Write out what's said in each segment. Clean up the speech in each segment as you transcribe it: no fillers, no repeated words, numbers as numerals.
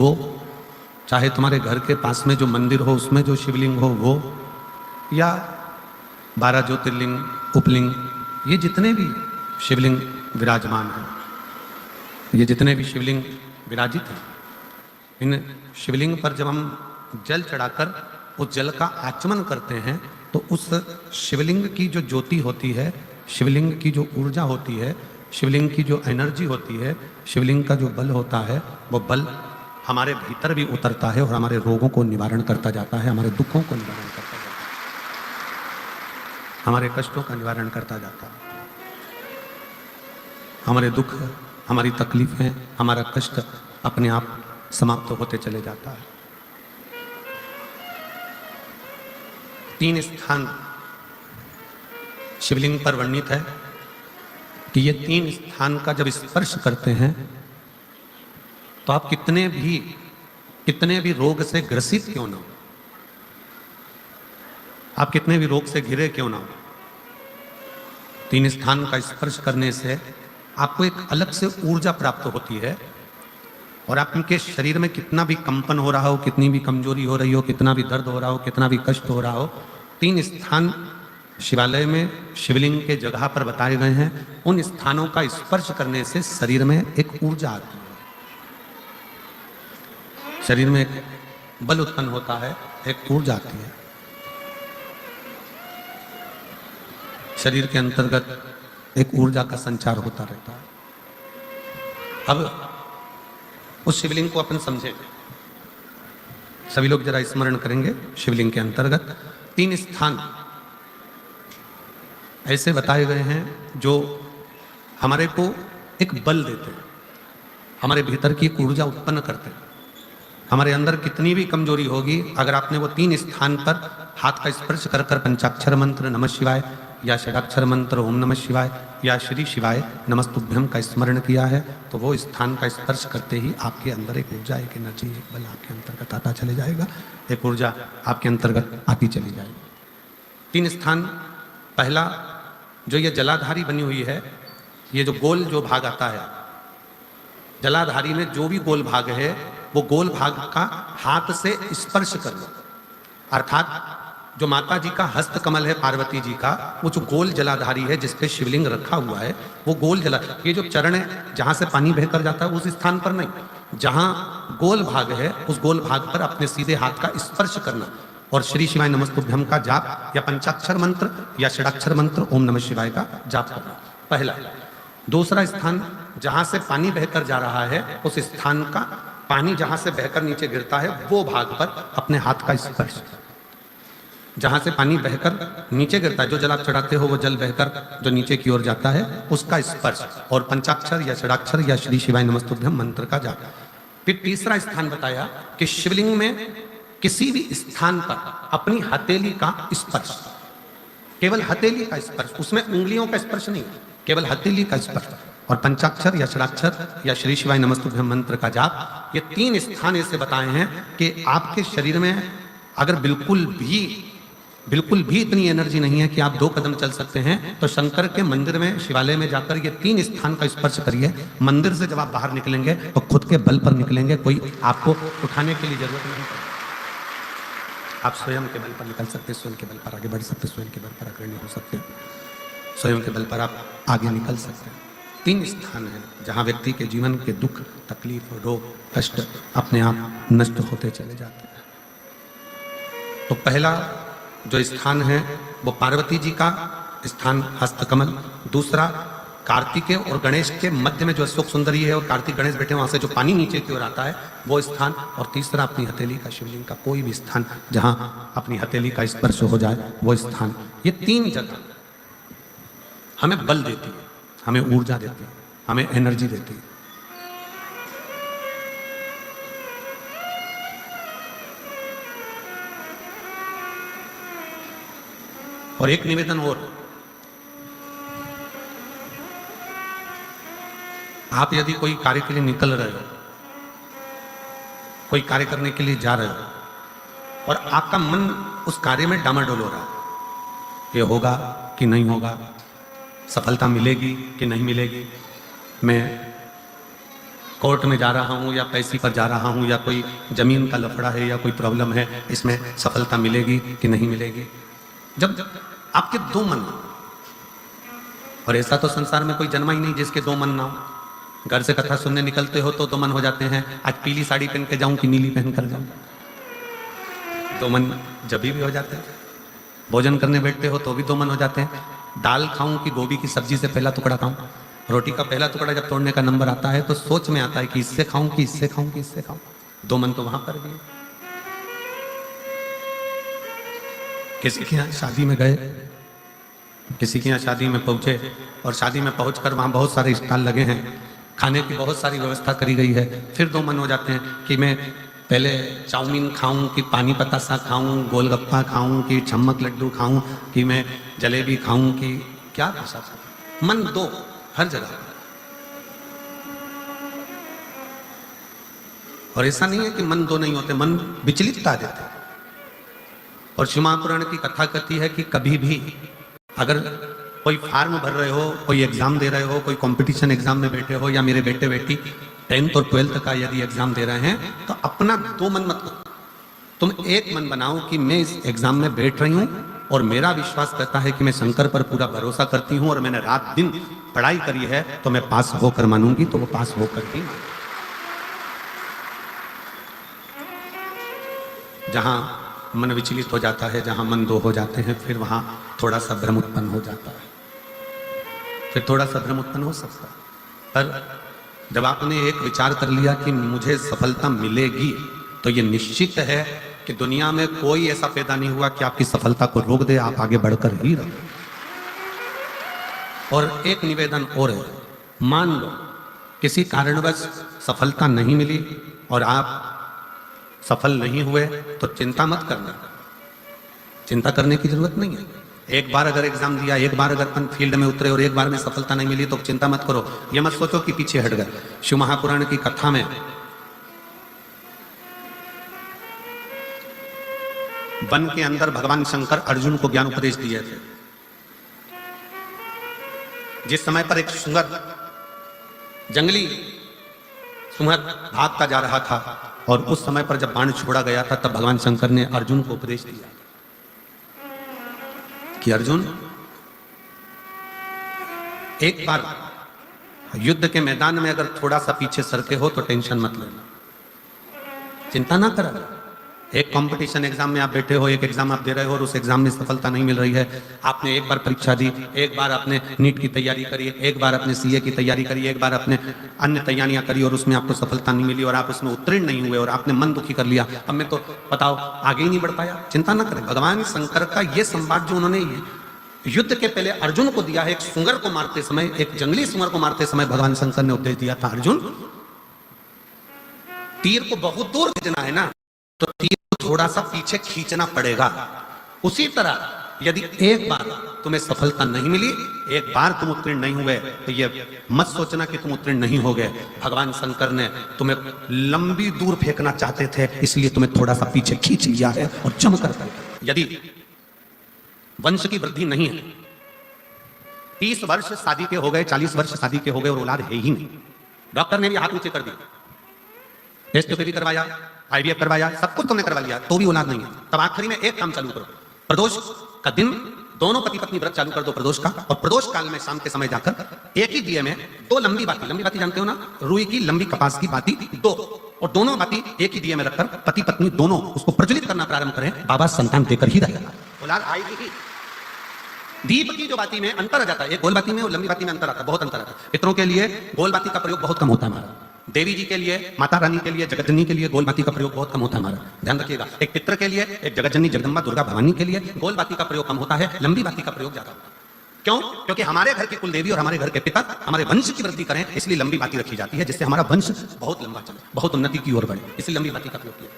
वो, चाहे तुम्हारे घर के पास में जो मंदिर हो उसमें जो शिवलिंग हो वो, या 12 ज्योतिर्लिंग, उपलिंग, ये जितने भी शिवलिंग विराजमान हैं, ये जितने भी शिवलिंग विराजित हैं, इन शिवलिंग पर जब हम जल चढ़ाकर उस जल का आचमन करते हैं तो उस शिवलिंग की जो ज्योति होती है, शिवलिंग की जो ऊर्जा होती है, शिवलिंग की जो एनर्जी होती है, शिवलिंग का जो बल होता है, वो बल हमारे भीतर भी उतरता है और हमारे रोगों को निवारण करता जाता है, हमारे दुखों को निवारण करता जाता है, हमारे कष्टों का निवारण करता जाता है। हमारे दुख, हमारी तकलीफें, हमारा कष्ट अपने आप समाप्त होते चले जाता है। 3 स्थान शिवलिंग पर वर्णित है कि ये 3 स्थान का जब स्पर्श करते हैं तो आप कितने भी रोग से ग्रसित क्यों ना हो, आप कितने भी रोग से घिरे क्यों ना हो, 3 स्थान का स्पर्श करने से आपको एक अलग से ऊर्जा प्राप्त होती है और आपके शरीर में कितना भी कंपन हो रहा हो, कितनी भी कमजोरी हो रही हो, कितना भी दर्द हो रहा हो, कितना भी कष्ट हो रहा हो, 3 स्थान शिवालय में शिवलिंग के जगह पर बताए गए हैं। उन स्थानों का स्पर्श करने से शरीर में एक ऊर्जा आती है, शरीर में एक बल उत्पन्न होता है, एक ऊर्जा आती है, शरीर के अंतर्गत एक ऊर्जा का संचार होता रहता है। अब उस शिवलिंग को अपन समझें, सभी लोग जरा स्मरण करेंगे। शिवलिंग के अंतर्गत 3 स्थान ऐसे बताए गए हैं जो हमारे को एक बल देते हैं, हमारे भीतर की एक ऊर्जा उत्पन्न करते हैं। हमारे अंदर कितनी भी कमजोरी होगी, अगर आपने वो 3 स्थान पर हाथ का स्पर्श कर कर पंचाक्षर मंत्र नमः शिवाय या षडाक्षर मंत्र ओम नमः शिवाय या श्री शिवाय नमस्तुभ्यम का स्मरण किया है तो वो स्थान का स्पर्श करते ही आपके अंदर एक ऊर्जा, एक एनर्जी, एक बल आपके अंतर्गत आता चले जाएगा, एक ऊर्जा आपके अंतर्गत आती चली जाएगी। 3 स्थान, पहला जो ये जलाधारी बनी हुई है, ये जो गोल जो भाग आता है, जलाधारी में जो भी गोल भाग है वो गोल भाग का हाथ से स्पर्श कर लो, अर्थात जो माता जी का हस्त कमल है, पार्वती जी का, वो जो गोल जलाधारी है जिस पे शिवलिंग रखा हुआ है, वो गोल जला, ये जो चरण है जहां से पानी बहकर जाता है उस स्थान पर नहीं, जहां गोल भाग है उस गोल भाग पर अपने सीधे हाथ का स्पर्श करना और श्री शिवाय नमस्तुभ्यम का जाप या पंचाक्षर मंत्र या षडाक्षर मंत्र ओम नमः शिवाय का जाप करना, पहला। दूसरा स्थान, जहां से पानी बहकर जा रहा है उस स्थान का पानी जहां से बहकर नीचे गिरता है वो भाग पर अपने हाथ का स्पर्श, जहां से पानी बहकर नीचे गिरता है, जो जल आप चढ़ाते हो वो जल बहकर जो नीचे की ओर जाता है उसका स्पर्श, और पंचाक्षर या षडाक्षर या श्री शिवाय नमस्तुभ्यम मंत्र का जाप। फिर तीसरा स्थान बताया कि शिवलिंग में किसी भी स्थान पर अपनी हथेली का स्पर्श, केवल हथेली का स्पर्श, उसमें उंगलियों का स्पर्श नहीं, केवल हथेली का स्पर्श, और पंचाक्षर या षडाक्षर या श्री शिवाय नमस्तुभ्यम मंत्र का जाप। ये 3 स्थान ऐसे बताए हैं कि आपके शरीर में अगर बिल्कुल भी इतनी एनर्जी नहीं है कि आप 2 कदम चल सकते हैं तो शंकर के मंदिर में, शिवालय में जाकर ये 3 स्थान का स्पर्श करिए। मंदिर से जब आप बाहर निकलेंगे तो खुद के बल पर निकलेंगे, कोई आपको उठाने के लिए जरूरत नहीं। आप स्वयं के बल पर निकल सकते, स्वयं के बल पर आगे बढ़ सकते, स्वयं के बल पर अग्रणी हो सकते, स्वयं के बल पर आप आगे निकल सकते हैं। 3 स्थान हैं जहां व्यक्ति के जीवन के दुख, तकलीफ, रोग, कष्ट अपने आप नष्ट होते चले जाते हैं। तो पहला जो स्थान है वो पार्वती जी का स्थान हस्तकमल, दूसरा कार्तिकेय और गणेश के मध्य में जो अशोक सुंदरी है और कार्तिक गणेश बैठे वहां से जो पानी नीचे की ओर आता है वो स्थान, और तीसरा अपनी हथेली का शिवलिंग का कोई भी स्थान जहां अपनी हथेली का स्पर्श हो जाए वो स्थान। ये 3 जगह हमें बल देती है, हमें ऊर्जा देती है, हमें एनर्जी देती है। और एक निवेदन और, आप यदि कोई कार्य के लिए निकल रहे हो, कोई कार्य करने के लिए जा रहे हो और आपका मन उस कार्य में डामाडोल हो रहा है, ये होगा कि नहीं होगा, सफलता मिलेगी कि नहीं मिलेगी, मैं कोर्ट में जा रहा हूँ या पैसे पर जा रहा हूँ या कोई जमीन का लफड़ा है या कोई प्रॉब्लम है, इसमें सफलता मिलेगी कि नहीं मिलेगी। जब आपके दो मन, और ऐसा तो संसार में कोई जन्मा ही नहीं जिसके दो मन ना हो। घर से कथा सुनने निकलते हो तो दो मन हो जाते हैं, आज पीली साड़ी पहन के जाऊं कि नीली पहन कर जाऊं, दो मन जब भी हो जाते हैं। भोजन करने बैठते हो तो भी दो मन हो जाते हैं, दाल खाऊं कि गोभी की सब्जी से पहला टुकड़ा खाऊं। रोटी का पहला टुकड़ा जब तोड़ने का नंबर आता है तो सोच में आता है कि इससे खाऊं कि इससे खाऊं कि इससे खाऊं। दो मन तो वहां पर भी। किसी के यहाँ शादी में गए, किसी के यहाँ शादी में पहुंचे और शादी में पहुंचकर वहां बहुत सारे स्टॉल लगे हैं, खाने की बहुत सारी व्यवस्था करी गई है। फिर दो मन हो जाते हैं कि मैं पहले चाउमीन खाऊं कि पानी पतासा खाऊं, गोलगप्पा खाऊं कि छम्मक लड्डू खाऊं कि मैं जलेबी खाऊं कि क्या भाषा। मन दो हर जगह। और ऐसा नहीं है कि मन दो नहीं होते, मन विचलितता देते। और शिव महापुराण की कथा कहती है कि कभी भी अगर कोई फार्म भर रहे हो, कोई एग्जाम दे रहे हो, कोई कंपटीशन एग्जाम में बैठे हो, या मेरे बेटे बेटी 10th और 12th का यदि एग्जाम दे रहे हैं, तो अपना दो मन मत करो, तुम एक मन बनाओ कि मैं इस एग्जाम में बैठ रही हूं और मेरा विश्वास करता है कि मैं शंकर पर पूरा भरोसा करती हूं और मैंने रात दिन पढ़ाई करी है तो मैं पास होकर मानूंगी, तो वो पास होकर ही। जहां मन विचलित हो जाता है, जहां मन दो हो जाते हैं, फिर वहां थोड़ा सा भ्रम उत्पन्न हो जाता है, फिर थोड़ा सा भ्रम उत्पन्न हो सकता है। पर जब आपने एक विचार कर लिया कि मुझे सफलता मिलेगी, तो ये निश्चित है कि दुनिया में कोई ऐसा पैदा नहीं हुआ कि आपकी सफलता को रोक दे, आप आगे बढ़कर ही रहो। और एक निवेदन और है, मान लो किसी कारणवश सफलता नहीं मिली और आप सफल नहीं हुए, तो चिंता मत करना, चिंता करने की जरूरत नहीं है। एक बार अगर एग्जाम दिया, एक बार अगर अपन फील्ड में उतरे और एक बार में सफलता नहीं मिली तो चिंता मत करो, ये मत सोचो कि पीछे हट गए। शिव महापुराण की कथा में वन के अंदर भगवान शंकर अर्जुन को ज्ञान उपदेश दिए थे। जिस समय पर एक सुंगर, जंगली सुंगर भागता जा रहा था और उस समय पर जब बाण छोड़ा गया था, तब भगवान शंकर ने अर्जुन को उपदेश दिया कि अर्जुन, एक बार युद्ध के मैदान में अगर थोड़ा सा पीछे सरके हो तो टेंशन मत लेना, चिंता ना करो। एक कंपटीशन एग्जाम में आप बैठे हो, एक एग्जाम आप दे रहे हो और उस एग्जाम में सफलता नहीं मिल रही है। आपने एक बार परीक्षा दी, एक बार आपने नीट की तैयारी करी, एक बार आपने सीए की तैयारी करी, एक बार आपने अन्य तैयारियां करी और उसमें आपको सफलता नहीं मिली और आप उसमें उत्तीर्ण नहीं हुए और आपने मन दुखी कर लिया। अब मैं तो बताओ आगे ही नहीं बढ़ पाया, चिंता ना करें। भगवान शंकर का ये संवाद जो उन्होंने युद्ध के पहले अर्जुन को दिया है, एक सुंगर को मारते समय, एक जंगली सुंगर को मारते समय भगवान शंकर ने उपदेश दिया था, अर्जुन तीर को बहुत दूर भेजना है ना, तो तीर को थोड़ा सा पीछे खींचना पड़ेगा। उसी तरह यदि एक बार तुम्हें सफलता नहीं मिली, एक बार तुम उत्तीर्ण नहीं हुए, तो ये मत सोचना कि तुम उत्तीर्ण नहीं हो गए। भगवान शंकर ने तुम्हें लंबी दूर फेंकना चाहते थे, इसलिए तुम्हें थोड़ा सा पीछे खींच लिया है और जमकर। यदि वंश की वृद्धि नहीं है, 30 वर्ष शादी के हो गए, 40 वर्ष शादी के हो गए और औलाद है ही नहीं, डॉक्टर ने भी हाथ नीचे कर दिया, टेस्ट भी करवाया, आईवीएफ करवाया, सब कुछ तुमने करवा लिया, तो भी औलाद नहीं है, तब आखिरी में एक काम चालू करो, प्रदोष का दिन दोनों पति पत्नी व्रत चालू कर दो प्रदोष का, और प्रदोष काल में शाम के समय जाकर एक ही दिए में 2 लंबी बाती जानते हो ना, रुई की लंबी कपास की बाती 2, और दोनों बाती एक ही दिए में रखकर पति पत्नी दोनों उसको प्रज्वलित करना प्रारंभ करें, बाबा संतान देकर ही रहेगा, औलाद आएगी ही। दीप की जो बाती में अंतर आ जाता है, एक गोल बाती में और लंबी बाती में अंतर आता है, बहुत अंतर आता है। पितरों के लिए गोल बाती का प्रयोग बहुत कम होता है हमारा, देवी जी के लिए, माता रानी के लिए, जगतजननी के लिए गोल बाती का प्रयोग बहुत कम होता है हमारा, ध्यान रखिएगा। एक पितर के लिए, एक जगतजननी जगदम्बा दुर्गा भवानी के लिए गोल बाती का प्रयोग कम होता है, लंबी बाती का प्रयोग ज्यादा होता है। क्यों? क्योंकि हमारे घर की कुल देवी और हमारे घर के पिता हमारे वंश की वृद्धि करें, इसलिए लंबी बाती रखी जाती है, जिससे हमारा वंश बहुत लंबा चले, बहुत उन्नति की ओर बढ़े, इसलिए लंबी बाती का प्रयोग किया।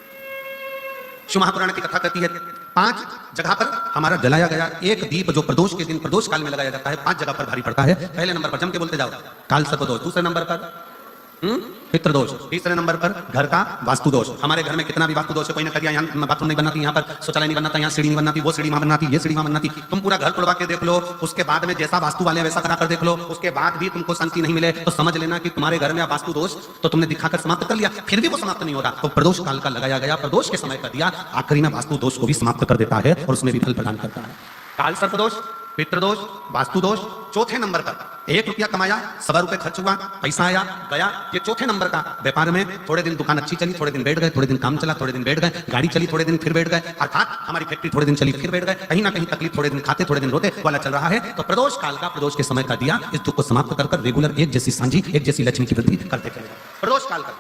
शिव महापुराण की कथा कहती है 5 जगह पर हमारा जलाया गया एक दीप, जो प्रदोष के दिन प्रदोष काल में लगाया जाता है, 5 जगह पर भारी पड़ता है। पहले नंबर पर जम के बोलते जाओ, काल सर्पदोष, दूसरे नंबर पर पितृदोष। तीसरे नंबर पर घर का वास्तु दोष। हमारे घर में कितना भी वास्तु दोष है, कोई ना कर दिया, यहाँ बाथरूम नहीं बनाती, यहाँ पर शौचालय नहीं बनाता, यहाँ सीढ़ी नहीं बनाती, वो सीढ़ी वहां बनाती, ये सीढ़ी वहां बनाती, तुम पूरा घर तोड़वा के देख लो, उसके बाद में जैसा वास्तु वाले वैसा करा कर देख लो, उसके बाद भी तुमको शांति नहीं मिले तो समझ लेना कि तुम्हारे घर में वास्तु दोष तो तुमने दिखाकर समाप्त कर लिया, फिर भी वो समाप्त नहीं हो रहा, तो प्रदोष काल का लगाया गया, प्रदोष के समय कर दिया, आखिरी में वास्तु दोष को भी समाप्त कर देता है और उसमें भी फल प्रदान करता है। काल सर्पदोष, पितृदोष, वास्तु दोष। चौथे नंबर पर 1 रुपया कमाया, 1.25 रुपए खर्च हुआ, पैसा आया गया, ये चौथे नंबर का। व्यापार में थोड़े दिन दुकान अच्छी चली, थोड़े दिन बैठ गए, थोड़े दिन काम चला, थोड़े दिन बैठ गए, गाड़ी चली, थोड़े दिन फिर बैठ गए, अर्थात हमारी फैक्ट्री थोड़े दिन चली फिर बैठ गए, कहीं ना कहीं तकलीफ, थोड़े दिन खाते थोड़े दिन रोते वाला चल रहा है। तो प्रदोष काल का, प्रदोष के समय का दिया, इस दुख को समाप्त कर रेगुलर एक जैसी सांझी, एक जैसी लक्ष्मी की वृद्धि करते चलेगा, प्रदोष काल का।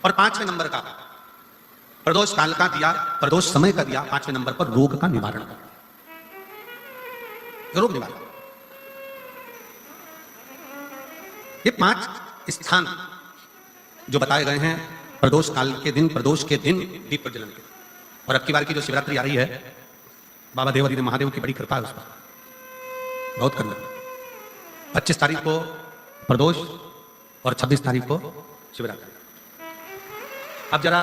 और 5वें नंबर का प्रदोष काल का दिया, प्रदोष समय का दिया, 5वें नंबर पर रोग का निवारण का, रोग निवारण। ये 5 स्थान जो बताए गए हैं प्रदोष काल के दिन, प्रदोष के दिन दीप प्रज्वलन के। और अब की बार की जो शिवरात्रि आ रही है, बाबा देवादिदेव महादेव की बड़ी कृपा है उस पर, बहुत करना। 25 तारीख को प्रदोष और 26 तारीख को शिवरात्रि। अब जरा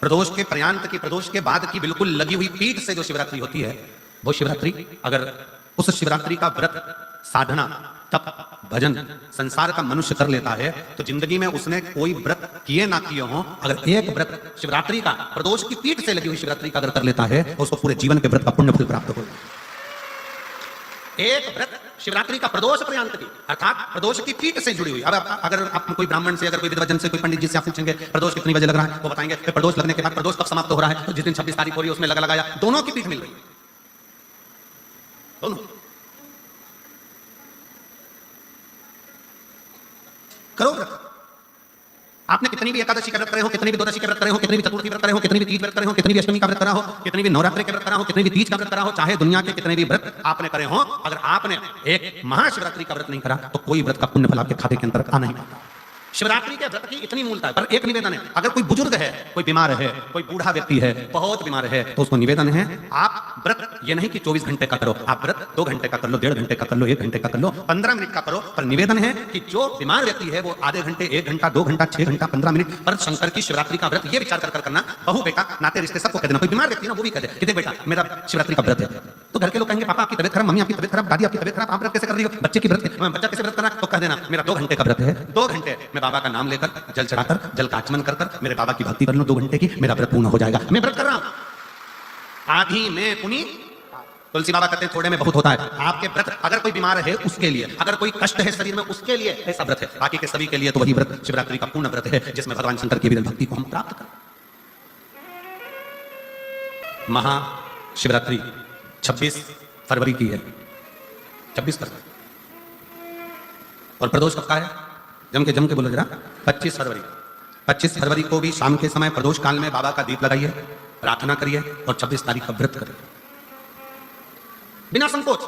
प्रदोष के पर्यांत की, प्रदोष के बाद की बिल्कुल लगी हुई पीठ से जो शिवरात्रि होती है, वो शिवरात्रि अगर उस शिवरात्रि का व्रत, साधना, तप, भजन, संसार का मनुष्य कर लेता है तो जिंदगी में उसने कोई व्रत किए ना किए हो, अगर एक व्रत शिवरात्रि का, प्रदोष की पीठ से लगी हुई शिवरात्रि का अगर कर लेता है तो उसको पूरे जीवन के व्रत का पुण्य फल प्राप्त होगा। एक व्रत शिवरात्रि का प्रदोष पर्यंत की, अर्थात प्रदोष की पीठ से जुड़ी हुई। अब अगर आप कोई ब्राह्मण से, अगर कोई विद्वजन से, कोई पंडित जी से आप पूछेंगे प्रदोष कितनी बजे लग रहा है, वो बताएंगे फिर प्रदोष लगने के बाद प्रदोष कब समाप्त हो रहा है, तो जिस दिन 26 तारीख हो रही है उसमें लगा लगाया, दोनों की पीठ मिल रही है, दोनों। करो व्रत। आपने कितनी भी एकादशी का व्रत करे हो, कितनी भी द्वादशी का व्रत करे हो, कितनी भी चतुर्थी व्रत करे हो, कितनी भी तीज व्रत करे हो, कितनी भी अष्टमी का व्रत करा हो, कितनी भी नवरात्रि के व्रत करा हो, कितनी भी तीज का व्रत करा हो, चाहे दुनिया के कितने भी व्रत आपने करे हो, अगर आपने एक महाशिवरात्रि का व्रत नहीं करा तो कोई व्रत का पुण्य फल आपके खाते के अंतर्गत आ नहीं पाता। शिवरात्रि के व्रत की इतनी मूलता है। पर एक निवेदन है, अगर कोई बुजुर्ग है, कोई बीमार है, कोई बूढ़ा व्यक्ति है, बहुत बीमार है, तो उसको निवेदन है, आप व्रत ये नहीं कि 24 घंटे का करो, आप व्रत 2 घंटे का कर लो, 1.5 घंटे का कर लो, 1 घंटे का कर लो, 15 मिनट का करो, पर निवेदन है कि जो बीमार व्यक्ति है वो आधे घंटे, 1 घंटा, 2 घंटा, 6 घंटा, 15 मिनट पर शंकर की शिवरात्रि का व्रत ये विचार कर करना, बहू बेटा नाते रिश्ते सबको कह देना। कोई बीमार व्यक्ति ना वो भी कह दे कि देख बेटा मेरा शिवरात्रि का व्रत है, तो घर के लोग कहेंगे पापा आपकी तबियत खराब, मम्मी आपकी तबियत खराब, दादी आपकी तबियत खराब, आप व्रत कैसे कर रही हो, बच्चे की व्रत, बच्चा कैसे व्रत कर रहा है, तो कह देना मेरा 2 घंटे का व्रत है, 2 घंटे मैं बाबा का नाम लेकर जल चढ़ाकर, जल का आचमन कर मेरे बाबा की भक्ति कर लो 2 घंटे की, मेरा व्रत पूर्ण हो जाएगा, मैं व्रत कर रहा हूं। आधी में पुनी, तुलसी बाबा कहते हैं थोड़े में बहुत होता है। आपके व्रत अगर कोई बीमार है उसके लिए, अगर कोई कष्ट है शरीर में उसके लिए ऐसा व्रत है, बाकी के सभी के लिए तो वही व्रत शिवरात्रि का पूर्ण व्रत है जिसमें भगवान शंकर की विरल भक्ति को हम प्राप्त करें। महाशिवरात्रि 26 फरवरी की है, 26 फरवरी। और प्रदोष कब का है, जम के बोलो जरा, 25 फरवरी। 25 फरवरी को भी शाम के समय प्रदोष काल में बाबा का दीप लगाइए, प्रार्थना करिए और 26 तारीख का व्रत करिए बिना संकोच।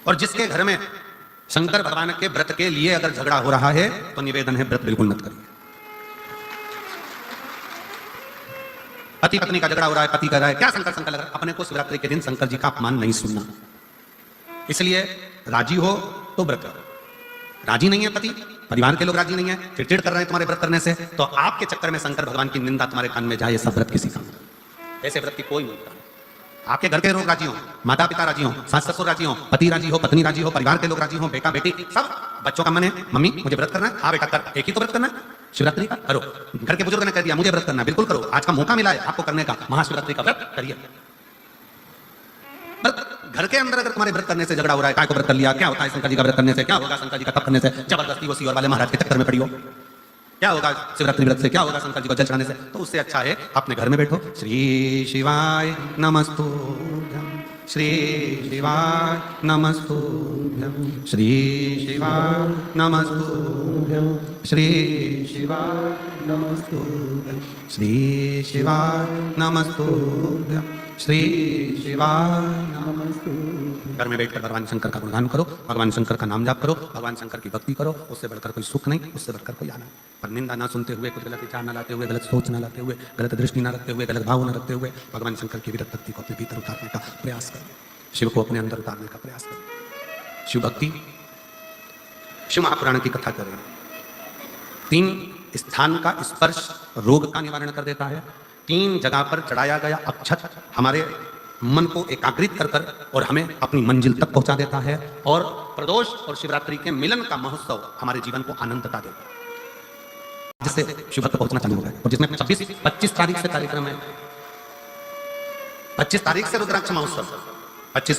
और जिसके घर में शंकर भगवान के व्रत के लिए अगर झगड़ा हो रहा है तो निवेदन है व्रत बिल्कुल मत करिए। पति पत्नी का झगड़ा हो रहा है, पति कह रहा है क्या शंकर शंकर लग रहा है, अपने को शिवरात्रि के दिन शंकर जी का अपमान नहीं सुनना, इसलिए राजी हो तो व्रत करो। राजी नहीं है पति, परिवार के लोग राजी नहीं है, चिड़चिड़ कर रहे हैं तुम्हारे व्रत करने से, तो आपके चक्कर में शंकर भगवान की निंदा तुम्हारे कान में जाए, सब व्रत किसी काम का। ऐसे व्रत की कोई मूलता नहीं। आपके घर के लोग राजी हो, माता पिता राजी हो, सास ससुर राजी हो, पति राजी हो, पत्नी राजी हो, परिवार के लोग राजी हो, बेटा बेटी सब, बच्चों का मन है मम्मी मुझे व्रत करना है, हाँ बेटा कर, एक ही तो व्रत करना है शिवरात्रि का, करो। घर के बुजुर्ग ने कह दिया मुझे व्रत करना है, बिल्कुल करो, आज का मौका मिला है आपको करने का, महाशिवरात्रि का व्रत करिए। घर के अंदर अगर तुम्हारे व्रत करने से झगड़ा हो रहा है, काय को व्रत कर लिया, क्या होता है शंकर जी का व्रत करने से, क्या होगा शंकर जी का तप करने से, जबरदस्ती वो सीवर वाले महाराज के चक्कर में पड़ी हो, क्या होगा शिवरात्रि व्रत से, क्या होगा शंकर जी को जल चढ़ाने से, तो उससे अच्छा है अपने घर में बैठो, श्री शिवाय नमस्तुभ्यं, श्री शिवाय नमस्तुभ्यं, श्री शिवाय नमस्तुभ्यं, श्री शिवाय नमस्तुभ्यं, श्री शिवाय नमस्तुभ्यं, श्री शिवाय नमस्तुभ्यं। घर में बैठकर भगवान शंकर का गुणगान करो, भगवान शंकर का नाम जाप करो, भगवान शंकर की भक्ति करो, उससे बढ़कर कोई सुख नहीं, उससे बढ़कर कोई आनंद। पर निंदा ना सुनते हुए, कुछ गलत विचार ना लाते हुए, गलत सोच ना लाते हुए, गलत दृष्टि ना रखते हुए, गलत भाव ना रखते हुए भगवान शंकर की विरत भक्ति को अपने भीतर उतारने का प्रयास करें, शिव को अपने अंदर उतारने का प्रयास करें। शिव भक्ति शिव महापुराण की कथा कर रहे हैं। 3 स्थान का स्पर्श रोग का निवारण कर देता है। 3 जगह पर चढ़ाया गया अक्षत हमारे मन को एकाग्रित कर कर और हमें अपनी मंजिल तक पहुंचा देता है। और प्रदोष और शिवरात्रि के मिलन का महोत्सव हमारे जीवन को आनंदता देता है, जिससे शिव तक पहुंचना चालू होगा। और जिसमें 25 तारीख से कार्यक्रम है, 25 तारीख से रुद्राक्ष महोत्सव 25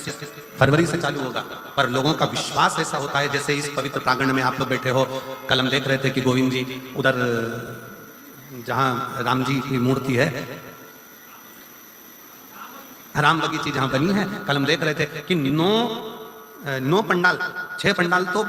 फरवरी से चालू होगा। पर लोगों का विश्वास ऐसा होता है, जैसे इस पवित्र प्रांगण में आप लोग बैठे हो, कल हम देख रहे थे कि गोविंद जी उधर जहां राम जी की मूर्ति है, राम बगीची जहां बनी है, कल हम देख रहे थे कि 9 पंडाल 6 पंडाल तो